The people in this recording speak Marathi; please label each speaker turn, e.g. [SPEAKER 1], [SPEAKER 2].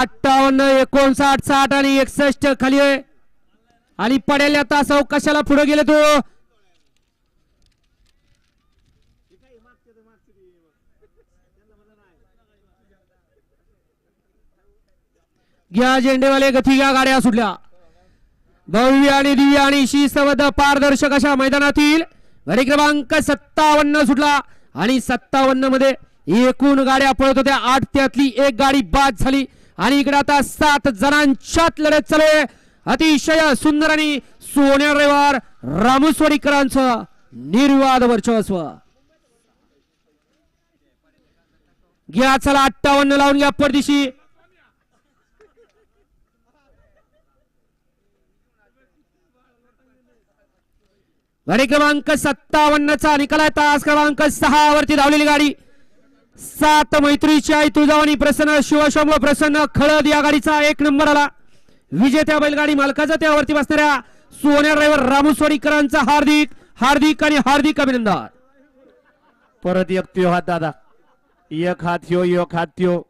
[SPEAKER 1] 58 59 60 आणि 61 खाली आहे आणि पडेल आता कशाला पुढे गेले तो घ्या झेंडेवाले गती घ्या गाड्या सुटल्या भव्य आणि दिव्य आणि शिस्तबद्ध पारदर्शक अशा मैदानातील गाडी क्रमांक 57 सुटला आणि 57 मध्ये एकूण गाड्या पळत होत्या 8 त्यातली एक गाडी बाद झाली आणि इकडे आता 7 जणांच्यात लढत चालू आहे अतिशय सुंदर आणि सोन्या रविवार रामुसवाडीकरांचं निर्वाद वर्चस्व घ्या चला 58 लावून घ्या परदिशी गाडी क्रमांक 57 चा निकाल आहे तास क्रमांक 6 वरती धावलेली गाडी 7 मैत्रीची आई तुळजावणी प्रसन्न शिवशंभ प्रसन्न खळद या गाडीचा 1 नंबर आला विजेत्या बैलगाडी मालकाचा त्यावरती बसणाऱ्या सोन्या ड्रायव्हर रामुसवाडीकरांचा हार्दिक हार्दिक आणि हार्दिक अभिनंदन
[SPEAKER 2] परत एक त्यो हात दादा एक हात ह्यो